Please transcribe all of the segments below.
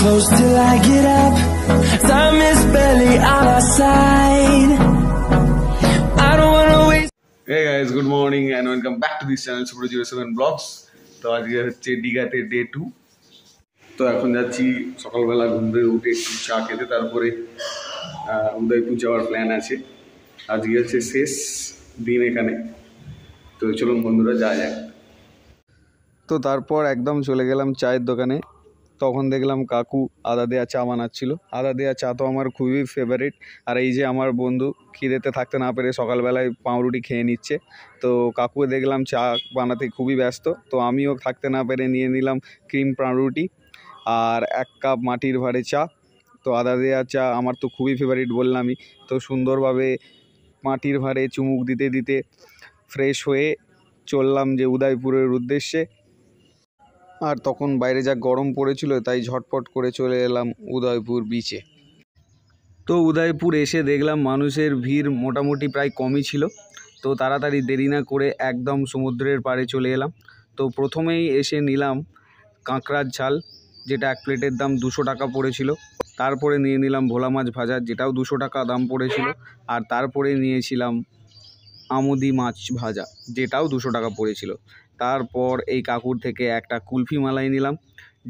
close till I get up. Time is barely on our side. I don't wanna waste. Hey guys, good morning and welcome back to this channel Super 07 Vlogs. তো আজকে হচ্ছে দীঘাতে day 2। তো এখন যাচ্ছি সকালবেলা ঘুম থেকে উঠে একটু চা খেতে, তারপরে উদয়পুর যাওয়ার প্ল্যান আছে। আজকে হচ্ছে শেষ দিন এখানে, তো চলুন বন্ধুরা যাওয়া যাক। তো তারপর একদম চলে গেলাম চায়ের দোকানে। তখন দেখলাম কাকু আদা দেওয়া চা বানাচ্ছিল। আদা দেওয়া চা তো আমার খুবই ফেভারিট। আর এই যে আমার বন্ধু খিদেতে থাকতে না পেরে সকালবেলায় পাউরুটি খেয়ে নিচ্ছে। তো কাকু দেখলাম চা বানাতে খুবই ব্যস্ত, তো আমিও থাকতে না পেরে নিয়ে নিলাম ক্রিম পাউরুটি আর 1 কাপ মাটির ভাঁড়ে চা। তো আদা দেওয়া চা আমার তো খুবই ফেভারিট বললামই। তো সুন্দরভাবে মাটির ভাঁড়ে চুমুক দিতে দিতে ফ্রেশ হয়ে চললাম যে উদয়পুরের উদ্দেশ্যে। আর তখন বাইরে যা গরম পড়েছিল তাই ঝটপট করে চলে এলাম উদয়পুর বিচে। তো উদয়পুর এসে দেখলাম মানুষের ভিড় মোটামুটি প্রায় কমই ছিল। তো তাড়াতাড়ি দেরি না করে একদম সমুদ্রের পাড়ে চলে এলাম। তো প্রথমেই এসে নিলাম কাঁকড়ার ঝাল, যেটা 1 প্লেটের দাম 200 টাকা পড়েছিল। তারপরে নিয়ে নিলাম ভোলা মাছ ভাজা, যেটাও 200 টাকা দাম পড়েছিল। আর তারপরে নিয়েছিলাম আমুদি মাছ ভাজা, যেটাও 200 টাকা পড়েছিল। তারপর এই কাকুর থেকে একটা কুলফি মালাই নিলাম,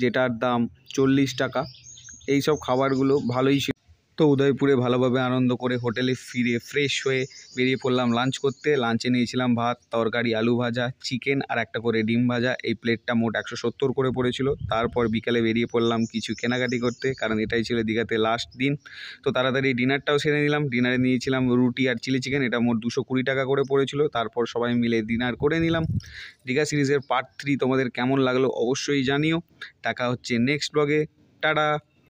যেটার দাম 40 টাকা। এই সব খাবারগুলো ভালোই ছিল। তো উদয়পুরে ভালোভাবে আনন্দ করে হোটেলে ফিরে ফ্রেশ হয়ে বেরিয়ে পড়লাম লাঞ্চ করতে। লাঞ্চে নিয়েছিলাম ভাত, তরকারি, আলু ভাজা, চিকেন আর একটা করে ডিম ভাজা। এই প্লেটটা মোট 170 করে পড়েছিল। তারপর বিকালে বেরিয়ে পড়লাম কিছু কেনাকাটি করতে, কারণ এটাই ছিল দীঘাতে লাস্ট দিন। তো তাড়াতাড়ি ডিনারটাও সেরে নিলাম। ডিনারে নিয়েছিলাম রুটি আর চিলি চিকেন, এটা মোট 220 টাকা করে পড়েছিল। তারপর সবাই মিলে ডিনার করে নিলাম। দীঘা সিরিজের পার্ট 3 তোমাদের কেমন লাগলো অবশ্যই জানিও। দেখা হচ্ছে নেক্সট ব্লগে। টাটা।